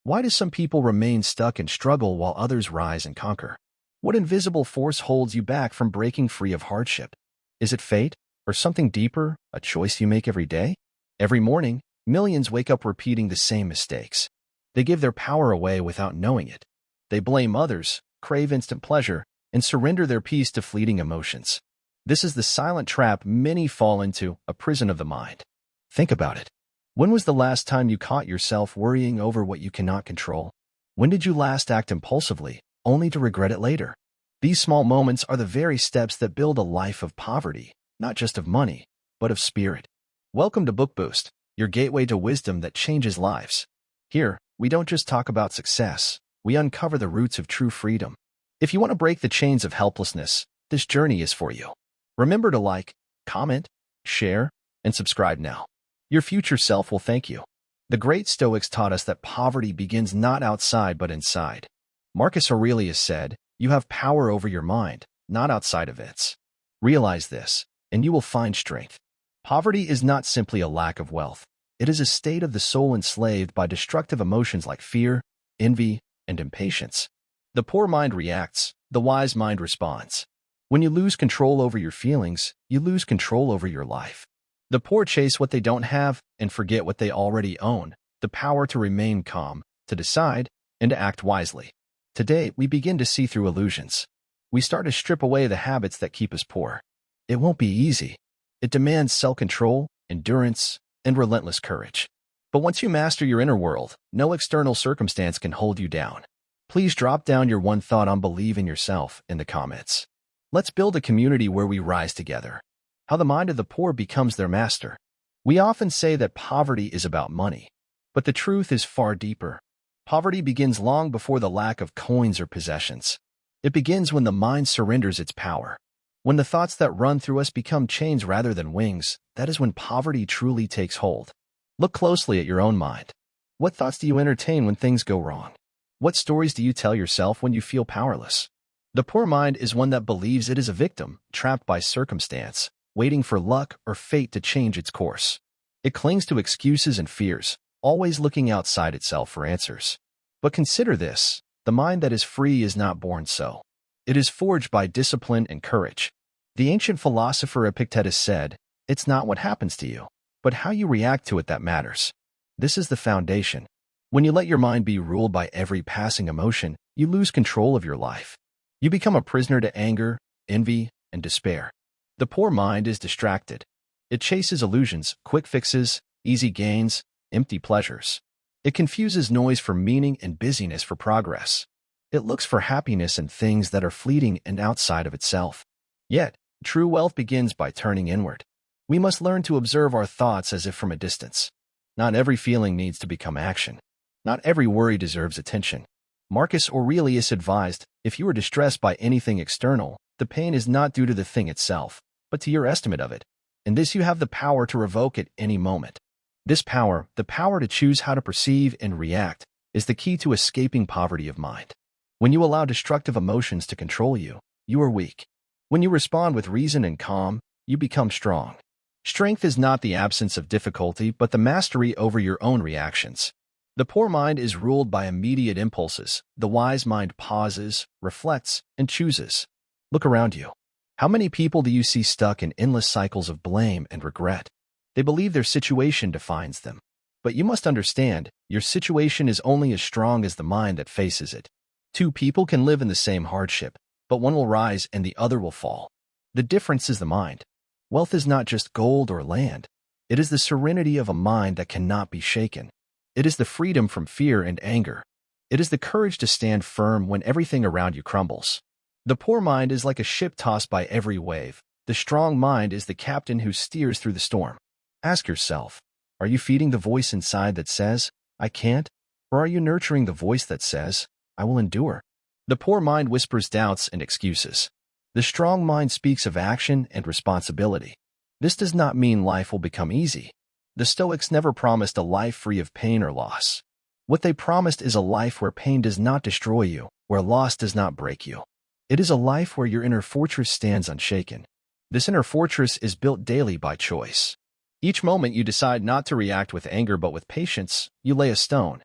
Why do some people remain stuck and struggle while others rise and conquer? What invisible force holds you back from breaking free of hardship? Is it fate or something deeper, a choice you make every day? Every morning, millions wake up repeating the same mistakes. They give their power away without knowing it. They blame others, crave instant pleasure, and surrender their peace to fleeting emotions. This is the silent trap many fall into, a prison of the mind. Think about it. When was the last time you caught yourself worrying over what you cannot control? When did you last act impulsively, only to regret it later? These small moments are the very steps that build a life of poverty, not just of money, but of spirit. Welcome to Book Boost, your gateway to wisdom that changes lives. Here, we don't just talk about success, we uncover the roots of true freedom. If you want to break the chains of helplessness, this journey is for you. Remember to like, comment, share, and subscribe now. Your future self will thank you. The great Stoics taught us that poverty begins not outside but inside. Marcus Aurelius said, "You have power over your mind, not outside events." Realize this, and you will find strength. Poverty is not simply a lack of wealth. It is a state of the soul enslaved by destructive emotions like fear, envy, and impatience. The poor mind reacts, the wise mind responds. When you lose control over your feelings, you lose control over your life. The poor chase what they don't have and forget what they already own, the power to remain calm, to decide, and to act wisely. Today, we begin to see through illusions. We start to strip away the habits that keep us poor. It won't be easy. It demands self-control, endurance, and relentless courage. But once you master your inner world, no external circumstance can hold you down. Please drop down your one thought on believe in yourself in the comments. Let's build a community where we rise together. How the mind of the poor becomes their master. We often say that poverty is about money, but the truth is far deeper. Poverty begins long before the lack of coins or possessions. It begins when the mind surrenders its power. When the thoughts that run through us become chains rather than wings, that is when poverty truly takes hold. Look closely at your own mind. What thoughts do you entertain when things go wrong? What stories do you tell yourself when you feel powerless? The poor mind is one that believes it is a victim, trapped by circumstance, waiting for luck or fate to change its course. It clings to excuses and fears, always looking outside itself for answers. But consider this, the mind that is free is not born so. It is forged by discipline and courage. The ancient philosopher Epictetus said, "It's not what happens to you, but how you react to it that matters." This is the foundation. When you let your mind be ruled by every passing emotion, you lose control of your life. You become a prisoner to anger, envy, and despair. The poor mind is distracted. It chases illusions, quick fixes, easy gains, empty pleasures. It confuses noise for meaning and busyness for progress. It looks for happiness in things that are fleeting and outside of itself. Yet, true wealth begins by turning inward. We must learn to observe our thoughts as if from a distance. Not every feeling needs to become action. Not every worry deserves attention. Marcus Aurelius advised, if you are distressed by anything external, the pain is not due to the thing itself, but to your estimate of it. In this you have the power to revoke at any moment. This power, the power to choose how to perceive and react, is the key to escaping poverty of mind. When you allow destructive emotions to control you, you are weak. When you respond with reason and calm, you become strong. Strength is not the absence of difficulty, but the mastery over your own reactions. The poor mind is ruled by immediate impulses. The wise mind pauses, reflects, and chooses. Look around you. How many people do you see stuck in endless cycles of blame and regret? They believe their situation defines them. But you must understand, your situation is only as strong as the mind that faces it. Two people can live in the same hardship, but one will rise and the other will fall. The difference is the mind. Wealth is not just gold or land. It is the serenity of a mind that cannot be shaken. It is the freedom from fear and anger. It is the courage to stand firm when everything around you crumbles. The poor mind is like a ship tossed by every wave. The strong mind is the captain who steers through the storm. Ask yourself, are you feeding the voice inside that says, "I can't"? Or are you nurturing the voice that says, "I will endure"? The poor mind whispers doubts and excuses. The strong mind speaks of action and responsibility. This does not mean life will become easy. The Stoics never promised a life free of pain or loss. What they promised is a life where pain does not destroy you, where loss does not break you. It is a life where your inner fortress stands unshaken. This inner fortress is built daily by choice. Each moment you decide not to react with anger but with patience, you lay a stone.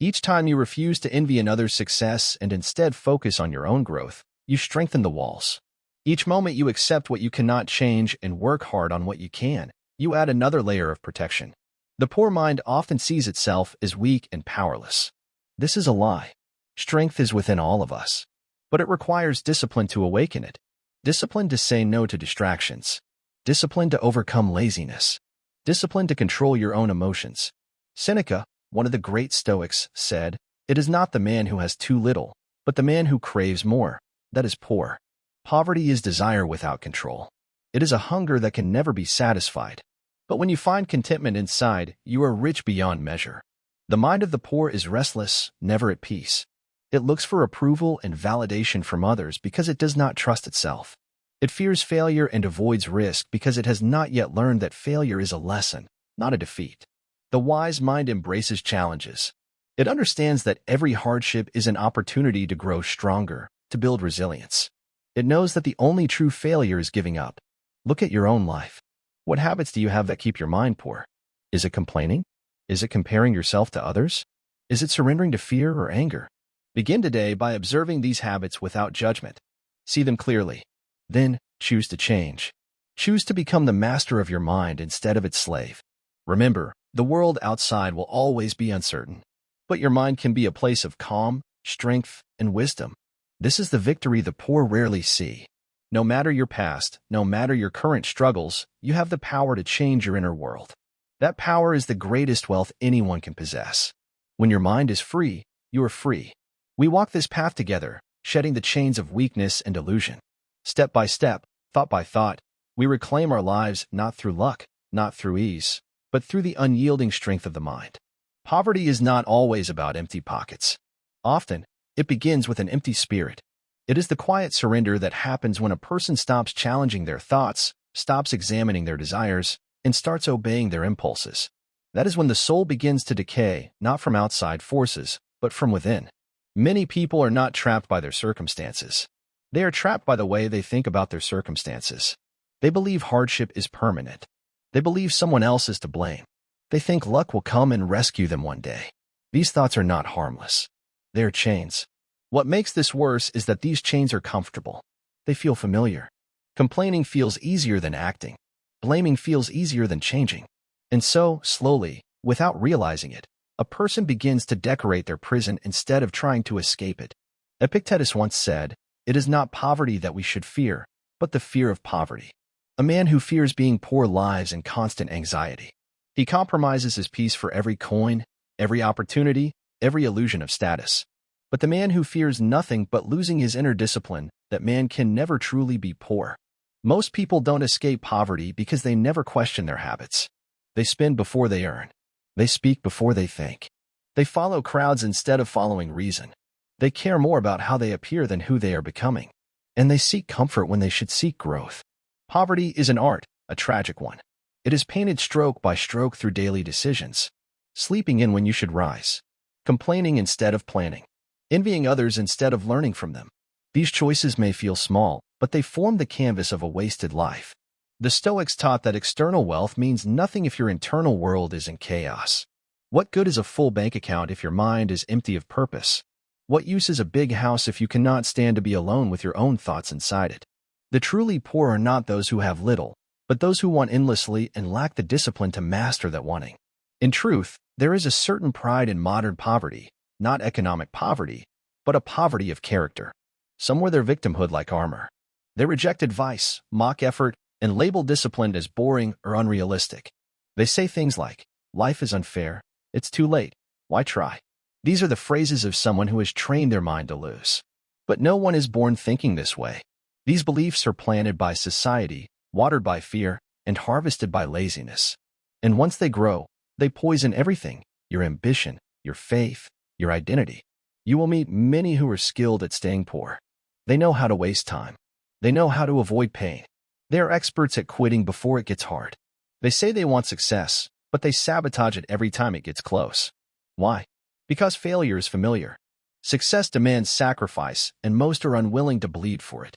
Each time you refuse to envy another's success and instead focus on your own growth, you strengthen the walls. Each moment you accept what you cannot change and work hard on what you can, you add another layer of protection. The poor mind often sees itself as weak and powerless. This is a lie. Strength is within all of us. But it requires discipline to awaken it. Discipline to say no to distractions. Discipline to overcome laziness. Discipline to control your own emotions. Seneca, one of the great Stoics, said, "It is not the man who has too little, but the man who craves more, that is poor." Poverty is desire without control. It is a hunger that can never be satisfied. But when you find contentment inside, you are rich beyond measure. The mind of the poor is restless, never at peace. It looks for approval and validation from others because it does not trust itself. It fears failure and avoids risk because it has not yet learned that failure is a lesson, not a defeat. The wise mind embraces challenges. It understands that every hardship is an opportunity to grow stronger, to build resilience. It knows that the only true failure is giving up. Look at your own life. What habits do you have that keep your mind poor? Is it complaining? Is it comparing yourself to others? Is it surrendering to fear or anger? Begin today by observing these habits without judgment. See them clearly. Then, choose to change. Choose to become the master of your mind instead of its slave. Remember, the world outside will always be uncertain. But your mind can be a place of calm, strength, and wisdom. This is the victory the poor rarely see. No matter your past, no matter your current struggles, you have the power to change your inner world. That power is the greatest wealth anyone can possess. When your mind is free, you are free. We walk this path together, shedding the chains of weakness and illusion. Step by step, thought by thought, we reclaim our lives not through luck, not through ease, but through the unyielding strength of the mind. Poverty is not always about empty pockets. Often, it begins with an empty spirit. It is the quiet surrender that happens when a person stops challenging their thoughts, stops examining their desires, and starts obeying their impulses. That is when the soul begins to decay, not from outside forces, but from within. Many people are not trapped by their circumstances. They are trapped by the way they think about their circumstances. They believe hardship is permanent. They believe someone else is to blame. They think luck will come and rescue them one day. These thoughts are not harmless. They are chains. What makes this worse is that these chains are comfortable. They feel familiar. Complaining feels easier than acting. Blaming feels easier than changing. And so, slowly, without realizing it, a person begins to decorate their prison instead of trying to escape it. Epictetus once said, "It is not poverty that we should fear, but the fear of poverty." A man who fears being poor lives in constant anxiety. He compromises his peace for every coin, every opportunity, every illusion of status. But the man who fears nothing but losing his inner discipline, that man can never truly be poor. Most people don't escape poverty because they never question their habits. They spend before they earn. They speak before they think. They follow crowds instead of following reason. They care more about how they appear than who they are becoming. And they seek comfort when they should seek growth. Poverty is an art, a tragic one. It is painted stroke by stroke through daily decisions. Sleeping in when you should rise. Complaining instead of planning. Envying others instead of learning from them. These choices may feel small, but they form the canvas of a wasted life. The Stoics taught that external wealth means nothing if your internal world is in chaos. What good is a full bank account if your mind is empty of purpose? What use is a big house if you cannot stand to be alone with your own thoughts inside it? The truly poor are not those who have little, but those who want endlessly and lack the discipline to master that wanting. In truth, there is a certain pride in modern poverty, not economic poverty, but a poverty of character. Some wear their victimhood like armor. They reject advice, mock effort, and label discipline as boring or unrealistic. They say things like, "Life is unfair, it's too late, why try?" These are the phrases of someone who has trained their mind to lose. But no one is born thinking this way. These beliefs are planted by society, watered by fear, and harvested by laziness. And once they grow, they poison everything, your ambition, your faith, your identity. You will meet many who are skilled at staying poor. They know how to waste time. They know how to avoid pain. They are experts at quitting before it gets hard. They say they want success, but they sabotage it every time it gets close. Why? Because failure is familiar. Success demands sacrifice, and most are unwilling to bleed for it.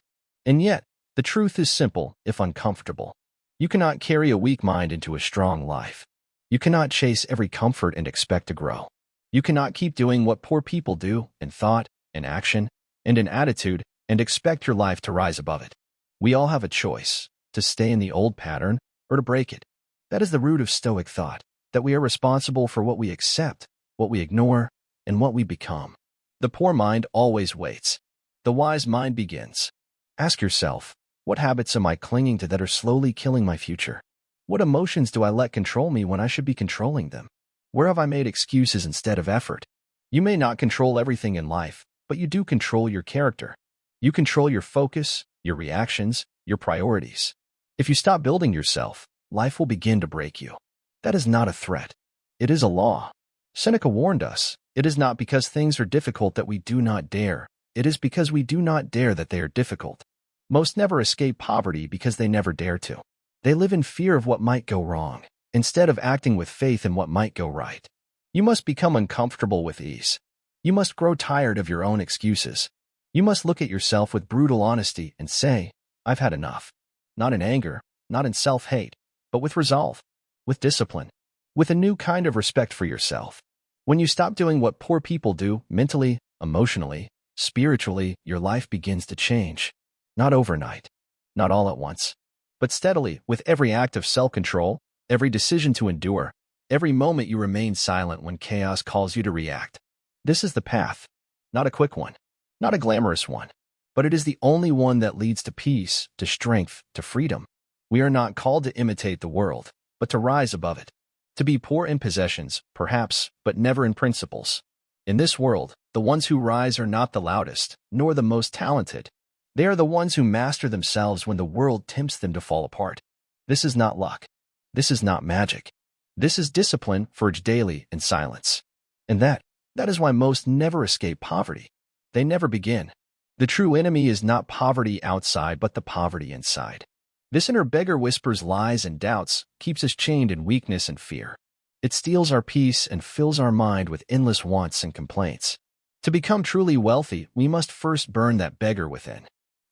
And yet, the truth is simple, if uncomfortable. You cannot carry a weak mind into a strong life. You cannot chase every comfort and expect to grow. You cannot keep doing what poor people do in thought, in action, and in attitude and expect your life to rise above it. We all have a choice, to stay in the old pattern or to break it. That is the root of Stoic thought, that we are responsible for what we accept, what we ignore, and what we become. The poor mind always waits. The wise mind begins. Ask yourself, what habits am I clinging to that are slowly killing my future? What emotions do I let control me when I should be controlling them? Where have I made excuses instead of effort? You may not control everything in life, but you do control your character. You control your focus, your reactions, your priorities. If you stop building yourself, life will begin to break you. That is not a threat. It is a law. Seneca warned us, it is not because things are difficult that we do not dare. It is because we do not dare that they are difficult. Most never escape poverty because they never dare to. They live in fear of what might go wrong, instead of acting with faith in what might go right. You must become uncomfortable with ease. You must grow tired of your own excuses. You must look at yourself with brutal honesty and say, I've had enough. Not in anger, not in self-hate, but with resolve, with discipline, with a new kind of respect for yourself. When you stop doing what poor people do, mentally, emotionally, spiritually, your life begins to change. Not overnight, not all at once, but steadily, with every act of self-control, every decision to endure, every moment you remain silent when chaos calls you to react. This is the path, not a quick one, not a glamorous one, but it is the only one that leads to peace, to strength, to freedom. We are not called to imitate the world, but to rise above it. To be poor in possessions, perhaps, but never in principles. In this world, the ones who rise are not the loudest, nor the most talented. They are the ones who master themselves when the world tempts them to fall apart. This is not luck. This is not magic. This is discipline forged daily in silence. And that is why most never escape poverty. They never begin. The true enemy is not poverty outside, but the poverty inside. This inner beggar whispers lies and doubts, keeps us chained in weakness and fear. It steals our peace and fills our mind with endless wants and complaints. To become truly wealthy, we must first burn that beggar within.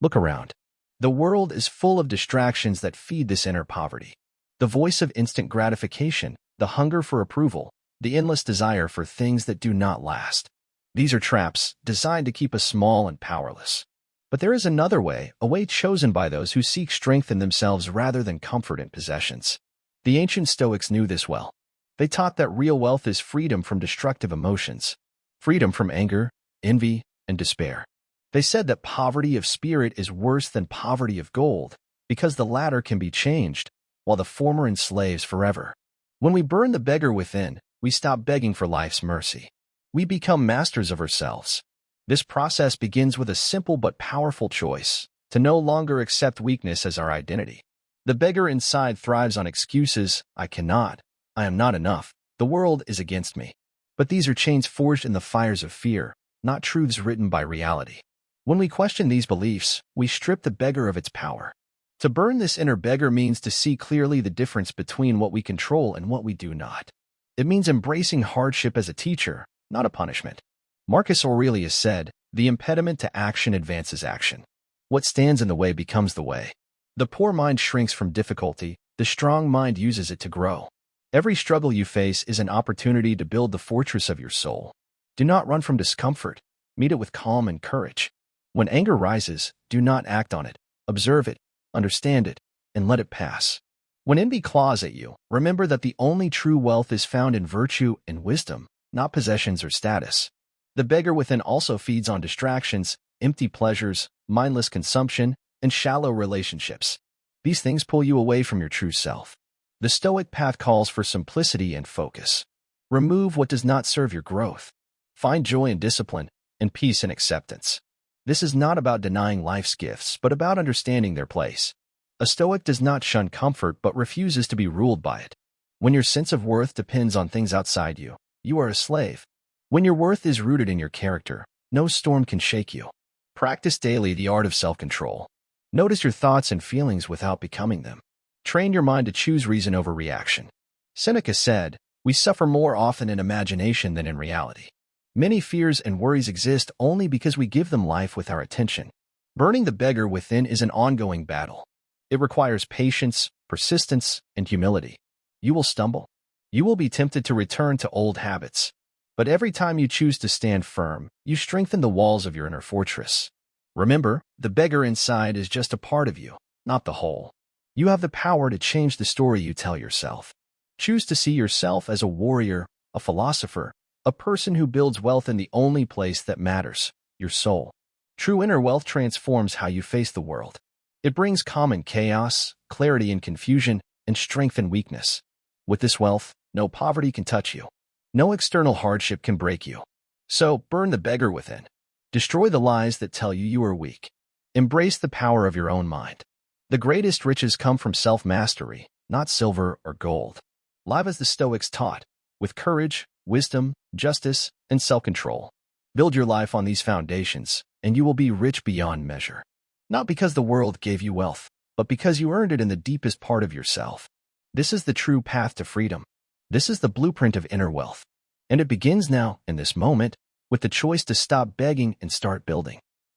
Look around. The world is full of distractions that feed this inner poverty. The voice of instant gratification, the hunger for approval, the endless desire for things that do not last. These are traps designed to keep us small and powerless. But there is another way, a way chosen by those who seek strength in themselves rather than comfort in possessions. The ancient Stoics knew this well. They taught that real wealth is freedom from destructive emotions, freedom from anger, envy, and despair. They said that poverty of spirit is worse than poverty of gold, because the latter can be changed, while the former enslaves forever. When we burn the beggar within, we stop begging for life's mercy. We become masters of ourselves. This process begins with a simple but powerful choice, to no longer accept weakness as our identity. The beggar inside thrives on excuses, I cannot, I am not enough, the world is against me. But these are chains forged in the fires of fear, not truths written by reality. When we question these beliefs, we strip the beggar of its power. To burn this inner beggar means to see clearly the difference between what we control and what we do not. It means embracing hardship as a teacher, not a punishment. Marcus Aurelius said, the impediment to action advances action. What stands in the way becomes the way. The poor mind shrinks from difficulty, the strong mind uses it to grow. Every struggle you face is an opportunity to build the fortress of your soul. Do not run from discomfort. Meet it with calm and courage. When anger rises, do not act on it. Observe it, understand it, and let it pass. When envy claws at you, remember that the only true wealth is found in virtue and wisdom, not possessions or status. The beggar within also feeds on distractions, empty pleasures, mindless consumption, and shallow relationships. These things pull you away from your true self. The Stoic path calls for simplicity and focus. Remove what does not serve your growth. Find joy in discipline, and peace in acceptance. This is not about denying life's gifts, but about understanding their place. A Stoic does not shun comfort, but refuses to be ruled by it. When your sense of worth depends on things outside you, you are a slave. When your worth is rooted in your character, no storm can shake you. Practice daily the art of self-control. Notice your thoughts and feelings without becoming them. Train your mind to choose reason over reaction. Seneca said, we suffer more often in imagination than in reality. Many fears and worries exist only because we give them life with our attention. Burning the beggar within is an ongoing battle. It requires patience, persistence, and humility. You will stumble. You will be tempted to return to old habits. But every time you choose to stand firm, you strengthen the walls of your inner fortress. Remember, the beggar inside is just a part of you, not the whole. You have the power to change the story you tell yourself. Choose to see yourself as a warrior, a philosopher, a person who builds wealth in the only place that matters, your soul. True inner wealth transforms how you face the world. It brings calm in chaos, clarity in confusion, and strength in weakness. With this wealth, no poverty can touch you. No external hardship can break you. So, burn the beggar within. Destroy the lies that tell you you are weak. Embrace the power of your own mind. The greatest riches come from self-mastery, not silver or gold. Live as the Stoics taught, with courage, wisdom, justice, and self-control. Build your life on these foundations, and you will be rich beyond measure. Not because the world gave you wealth, but because you earned it in the deepest part of yourself. This is the true path to freedom. This is the blueprint of inner wealth. And it begins now, in this moment, with the choice to stop begging and start building.